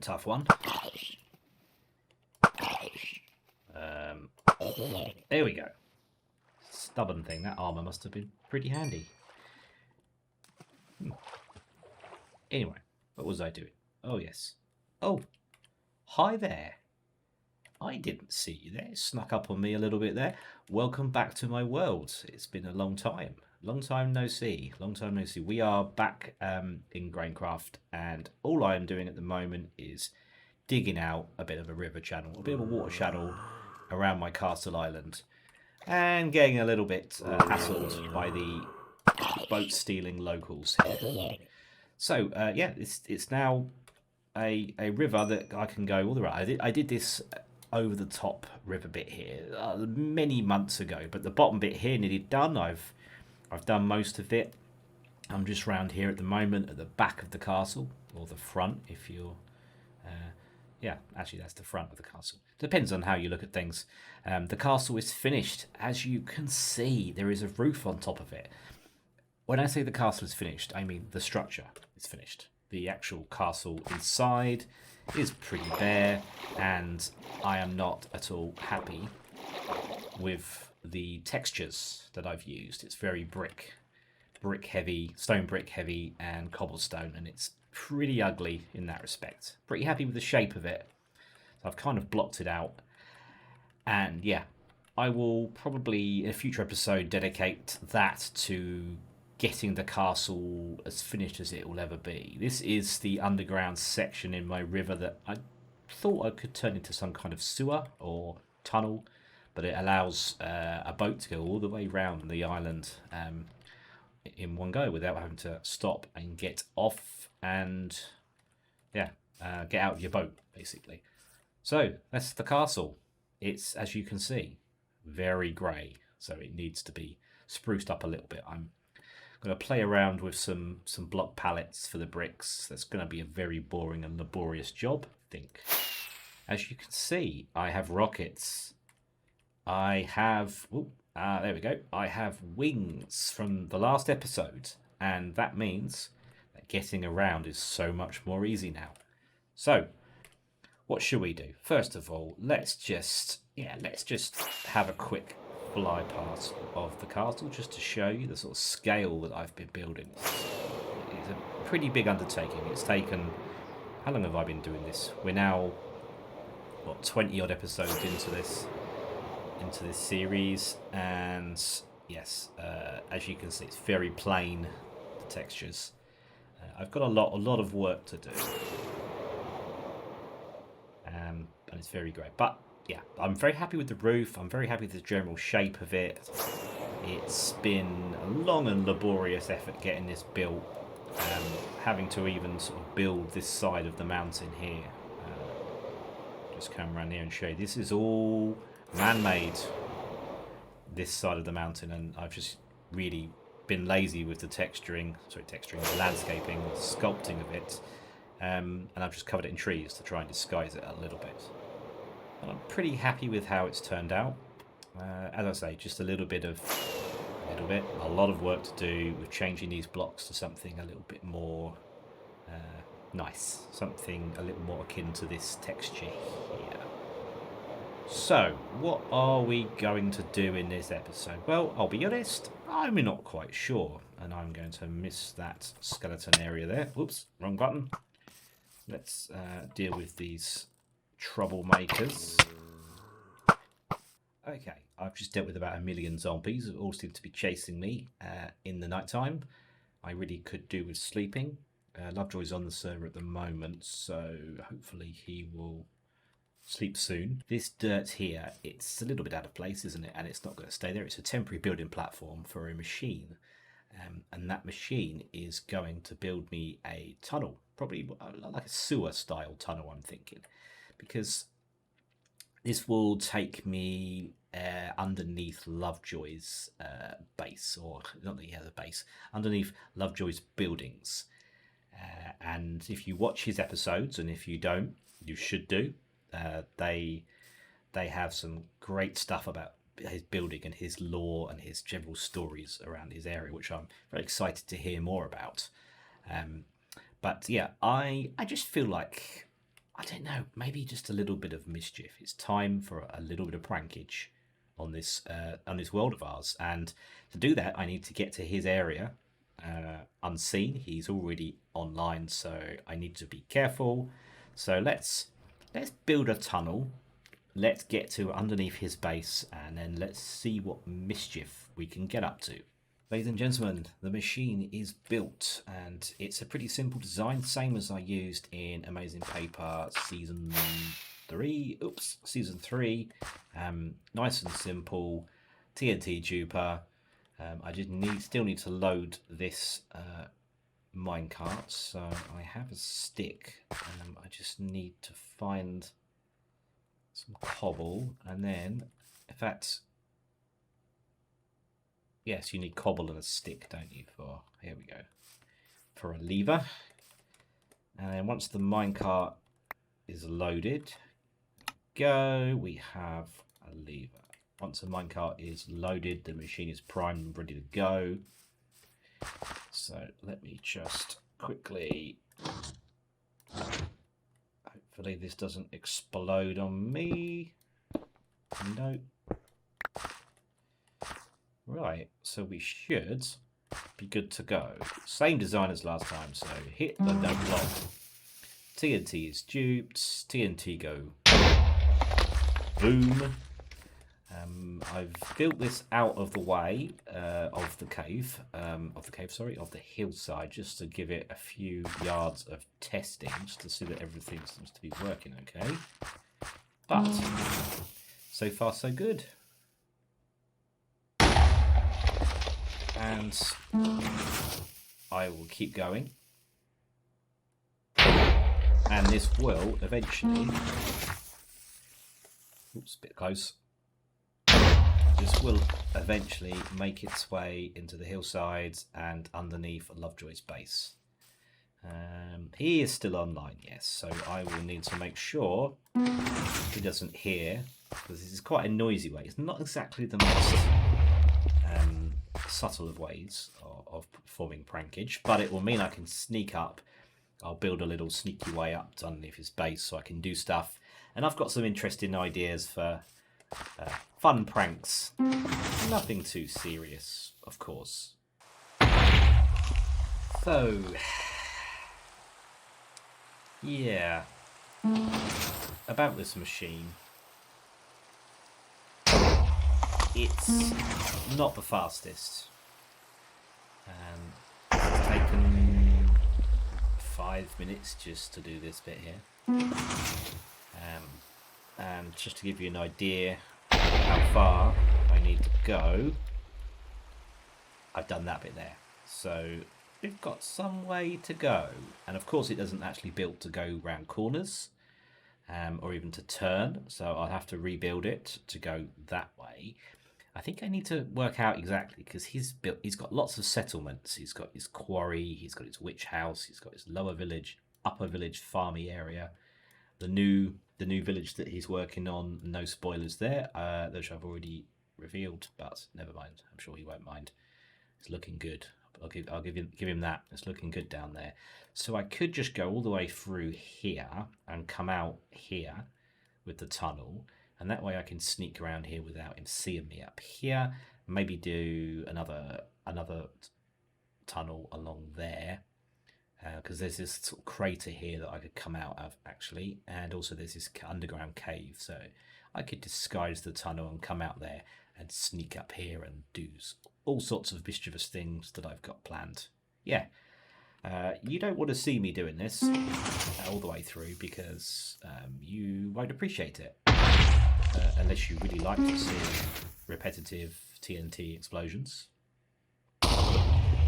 tough one. There we go. Stubborn thing. That armor must have been pretty handy. Anyway, what was I doing? Oh, yes. Oh, hi there. I didn't see you there. Snuck up on me a little bit there. Welcome back to my world. It's been a long time. Long time no see. Long time no see. We are back in GrainCraft, and all I am doing at the moment is digging out a bit of a river channel, a bit of a water channel around my castle island, and getting a little bit hassled by the boat stealing locals here. So yeah, it's now a river that I can go all the way. I did this over the top river bit here many months ago, but the bottom bit here nearly done. I've done most of it. I'm just round here at the moment at the back of the castle, or the front if you're yeah, actually that's the front of the castle. Depends on how you look at things. The castle is finished. As you can see, there is a roof on top of it. When I say the castle is finished, I mean the structure is finished. The actual castle inside is pretty bare, and I am not at all happy with the textures that I've used. It's very brick heavy, stone brick heavy, and cobblestone, and it's pretty ugly in that respect. Pretty happy with the shape of it. So I've kind of blocked it out. And yeah, I will probably in a future episode dedicate that to getting the castle as finished as it will ever be. This is the underground section in my river that I thought I could turn into some kind of sewer or tunnel, but it allows a boat to go all the way around the island in one go without having to stop and get off and yeah, get out of your boat basically. So that's the castle. It's, as you can see, very grey, so it needs to be spruced up a little bit. I'm going to play around with some block pallets for the bricks. That's going to be a very boring and laborious job, I think. As you can see, I have rockets. I have there we go. I have wings from the last episode, and that means that getting around is so much more easy now. So, what should we do? First of all, let's just have a quick fly past of the castle just to show you the sort of scale that I've been building. It's a pretty big undertaking. It's taken, how long have I been doing this? We're now, what, 20 odd episodes into this series, and yes, as you can see, it's very plain, the textures. I've got a lot of work to do, and it's very great. But yeah, I'm very happy with the roof. I'm very happy with the general shape of it. It's been a long and laborious effort getting this built, having to even sort of build this side of the mountain here. Just come around here and show you, this is all man-made, this side of the mountain, and I've just really been lazy with the the landscaping, sculpting of it, and I've just covered it in trees to try and disguise it a little bit. And I'm pretty happy with how it's turned out. As I say, just a lot of work to do with changing these blocks to something a little bit more nice, something a little more akin to this texture here. So, what are we going to do in this episode? Well, I'll be honest, I'm not quite sure, and I'm going to miss that skeleton area there. Whoops, wrong button. Let's deal with these troublemakers. Okay, I've just dealt with about 1 million zombies who all seem to be chasing me in the nighttime. I really could do with sleeping. Lovejoy's on the server at the moment, so hopefully he will sleep soon. This dirt here, it's a little bit out of place, isn't it? And it's not going to stay there. It's a temporary building platform for a machine. And that machine is going to build me a tunnel, probably like a sewer style tunnel, I'm thinking, because this will take me underneath Lovejoy's base, or not that he has a base, underneath Lovejoy's buildings. And if you watch his episodes, and if you don't, you should do, they have some great stuff about his building and his lore and his general stories around his area, which I'm very excited to hear more about. But yeah, I just feel like I don't know, maybe just a little bit of mischief. It's time for a little bit of prankage on this world of ours, and to do that, I need to get to his area unseen. He's already online, so I need to be careful. So let's build a tunnel. Let's get to underneath his base, and then let's see what mischief we can get up to. Ladies and gentlemen, the machine is built, and it's a pretty simple design, same as I used in Amazing Paper Season 3. Oops, Season 3. Nice and simple. TNT duper. I still need to load this minecart, so I have a stick. I just need to find some cobble, and then, in fact, yes, you need cobble and a stick, don't you? Here we go, for a lever. And then once the minecart is loaded, we have a lever. Once the minecart is loaded, the machine is primed and ready to go. So let me just quickly, hopefully this doesn't explode on me. No. Right, so we should be good to go. Same design as last time, so hit the don't block. TNT is duped, TNT go boom. I've built this out of the way of the hillside, just to give it a few yards of testing, just to see that everything seems to be working okay. But so far so good. And I will keep going. And this will eventually, oops, a bit close. This will eventually make its way into the hillsides and underneath Lovejoy's base. He is still online, yes, so I will need to make sure he doesn't hear, because this is quite a noisy way. It's not exactly the most subtle of ways of performing prankage, but it will mean I can sneak up. I'll build a little sneaky way up to underneath his base so I can do stuff. And I've got some interesting ideas for fun pranks. Nothing too serious, of course. So, yeah, about this machine. It's not the fastest. It's taken 5 minutes just to do this bit here. And just to give you an idea how far I need to go, I've done that bit there. So we've got some way to go. And of course it doesn't actually build to go round corners or even to turn. So I'll have to rebuild it to go that way. I think I need to work out exactly, because he's got lots of settlements. He's got his quarry, he's got his witch house, he's got his lower village, upper village, farmy area. The new village that he's working on, no spoilers there, which I've already revealed, but never mind. I'm sure he won't mind. It's looking good. I'll give him that. It's looking good down there. So I could just go all the way through here and come out here with the tunnel, and that way I can sneak around here without him seeing me up here. Maybe do another tunnel along there. Because there's this sort of crater here that I could come out of, actually, and also there's this underground cave, so I could disguise the tunnel and come out there and sneak up here and do all sorts of mischievous things that I've got planned. Yeah, you don't want to see me doing this all the way through, because you won't appreciate it, unless you really like to see repetitive TNT explosions.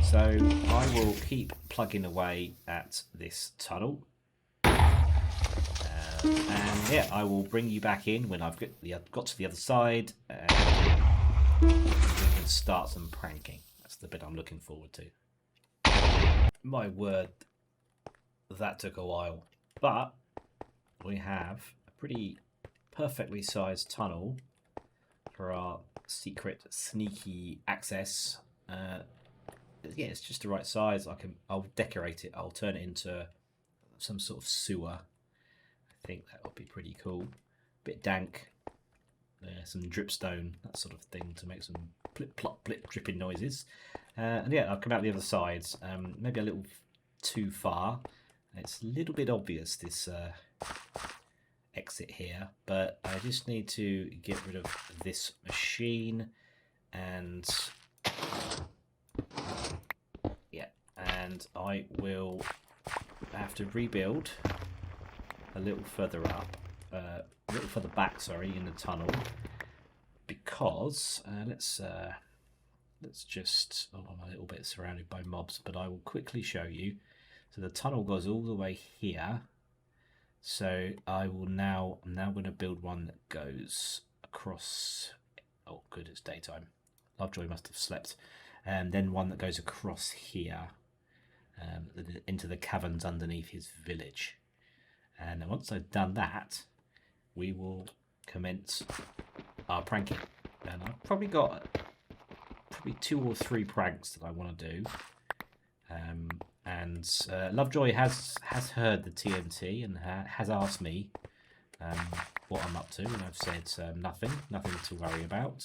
So I will keep plugging away at this tunnel, and yeah, I will bring you back in when I've got to the other side, and we can start some pranking. That's the bit I'm looking forward to. My word, that took a while, but we have a pretty perfectly sized tunnel for our secret sneaky access. Yeah, it's just the right size. I'll decorate it. I'll turn it into some sort of sewer. I think that would be pretty cool. Bit dank. Some dripstone, that sort of thing, to make some plip plop blip dripping noises. And yeah, I'll come out the other side. Maybe a little too far. It's a little bit obvious, this exit here, but I just need to get rid of this machine, and yeah, and I will have to rebuild a little further up, a little further back, sorry, in the tunnel, because let's just, oh, I'm a little bit surrounded by mobs, but I will quickly show you. So the tunnel goes all the way here. So I'm now going to build one that goes across. Oh, good, it's daytime. Lovejoy must have slept. And then one that goes across here, into the caverns underneath his village. And once I've done that, we will commence our pranking. And I've probably got 2 or 3 pranks that I want to do. And Lovejoy has heard the TNT and has asked me what I'm up to, and I've said nothing to worry about.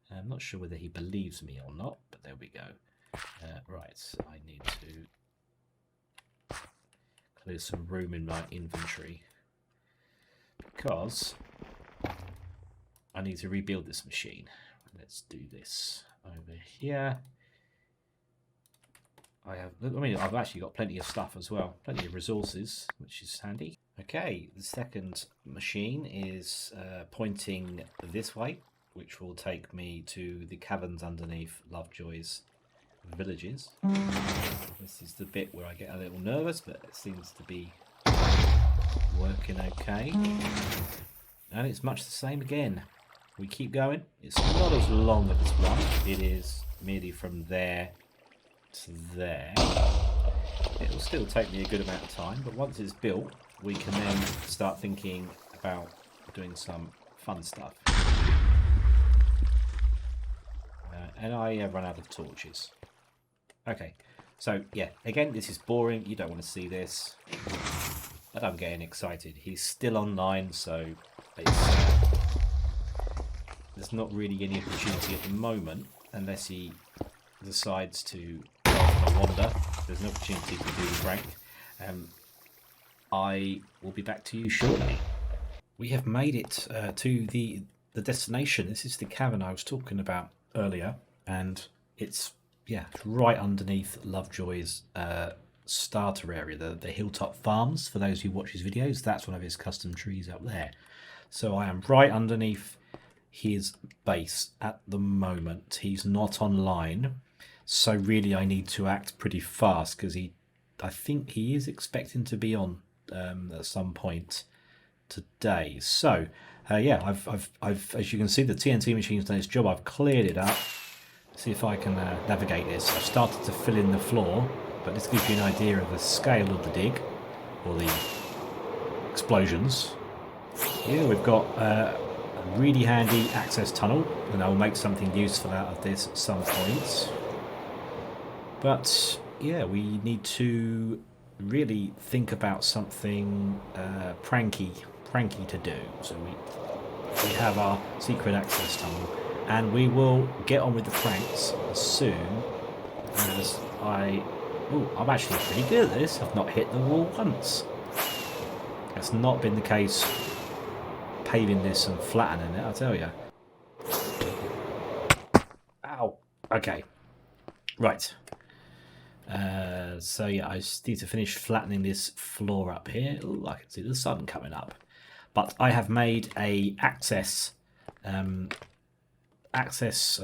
I'm not sure whether he believes me or not, but there we go. Right, I need to clear some room in my inventory because I need to rebuild this machine. Let's do this over here. I've actually got plenty of stuff as well, plenty of resources, which is handy. Okay, the second machine is pointing this way, which will take me to the caverns underneath Lovejoy's villages. This is the bit where I get a little nervous, but it seems to be working okay. And it's much the same again. We keep going. It's not as long as this one. It is merely from there to there. It will still take me a good amount of time, but once it's built, we can then start thinking about doing some fun stuff. And I run out of torches. Okay, so yeah, again, this is boring. You don't want to see this, but I'm getting excited. He's still online, so there's not really any opportunity at the moment, unless he decides to wander. There's an opportunity to do the prank. I will be back to you shortly. We have made it to the destination. This is the cavern I was talking about earlier, and it's right underneath Lovejoy's starter area, the hilltop farms. For those who watch his videos, that's one of his custom trees up there. So I am right underneath his base at the moment. He's not online, so really I need to act pretty fast, because I think he is expecting to be on at some point today. So yeah, I've as you can see, the TNT machine's done its job. I've cleared it up. See if I can navigate this. I've started to fill in the floor, but this gives you an idea of the scale of the dig, or the explosions. Here we've got a really handy access tunnel, and I'll make something useful out of this at some point. But yeah, we need to really think about something pranky to do. So we have our secret access tunnel, and we will get on with the pranks as soon as I'm actually pretty good at this. I've not hit the wall once. That's not been the case paving this and flattening it, I'll tell you. Ow. Okay. Right. So yeah, I just need to finish flattening this floor up here. Ooh, I can see the sun coming up. But I have made a access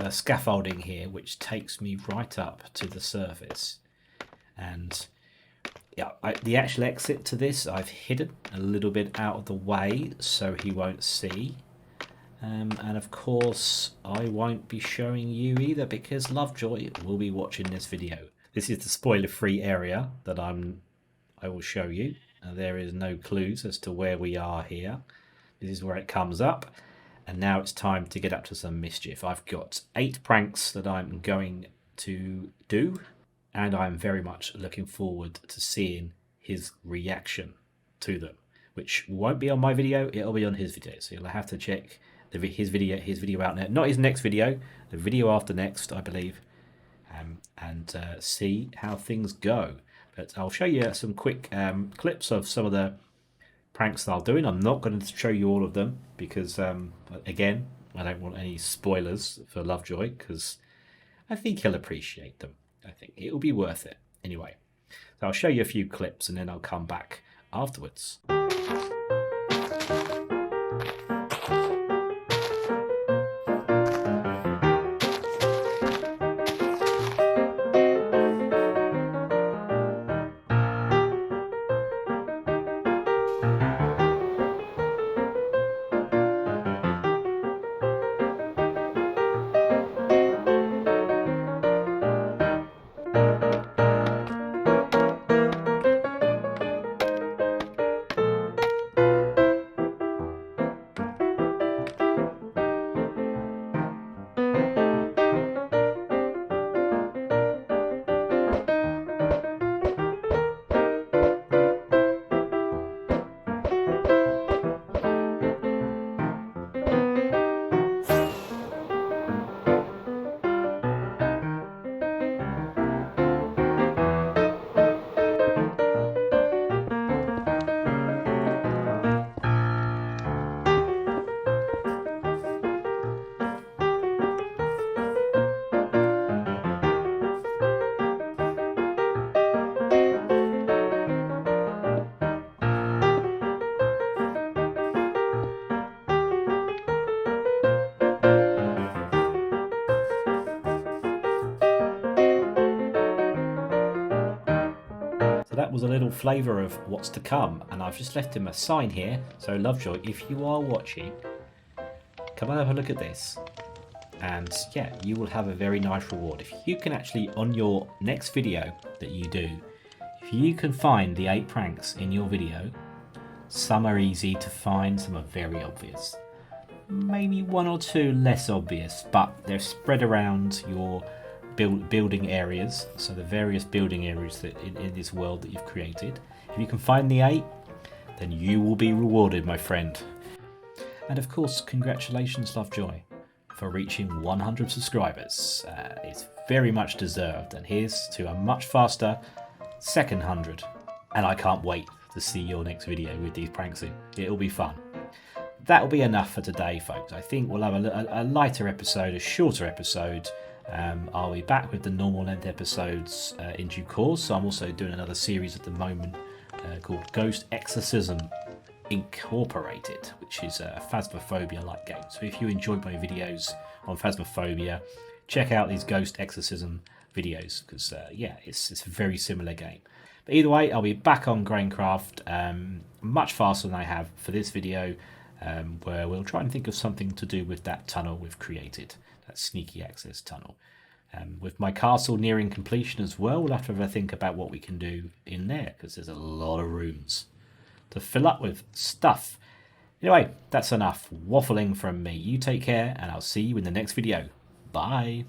scaffolding here, which takes me right up to the surface. And yeah, the actual exit to this I've hidden a little bit out of the way so he won't see. And of course I won't be showing you either, because Lovejoy will be watching this video. This is the spoiler-free area that I will show you. There is no clues as to where we are here. This is where it comes up. And now it's time to get up to some mischief. I've got 8 pranks that I'm going to do, and I'm very much looking forward to seeing his reaction to them. which won't be on my video, it'll be on his video. So you'll have to check his video out now. Not his next video, the video after next, I believe, and see how things go. But I'll show you some quick clips of some of the pranks that I'm doing. I'm not going to show you all of them because, again, I don't want any spoilers for Lovejoy because I think he'll appreciate them. I think it will be worth it. Anyway, so I'll show you a few clips and then I'll come back afterwards. So that was a little flavour of what's to come, and I've just left him a sign here. So Lovejoy, if you are watching, come and have a look at this. And yeah, you will have a very nice reward. If you can actually, on your next video that you do, if you can find the 8 pranks in your video, some are easy to find, some are very obvious. Maybe 1 or 2 less obvious, but they're spread around your building areas, so the various building areas that in this world that you've created. If you can find the 8, then you will be rewarded, my friend. And of course, congratulations Lovejoy for reaching 100 subscribers. It's very much deserved, and here's to a much faster second 100. And I can't wait to see your next video with these pranks in. It'll be fun. That'll be enough for today, folks. I think we'll have a lighter episode, a shorter episode. I'll be back with the normal length episodes in due course. So I'm also doing another series at the moment called Ghost Exorcism Incorporated, which is a Phasmophobia-like game. So if you enjoyed my videos on Phasmophobia, check out these Ghost Exorcism videos because yeah, it's a very similar game. But either way, I'll be back on GrainCraft much faster than I have for this video, where we'll try and think of something to do with that tunnel we've created. That sneaky access tunnel. With my castle nearing completion as well, we'll have to have a think about what we can do in there, because there's a lot of rooms to fill up with stuff. Anyway, that's enough waffling from me. You take care, and I'll see you in the next video. Bye.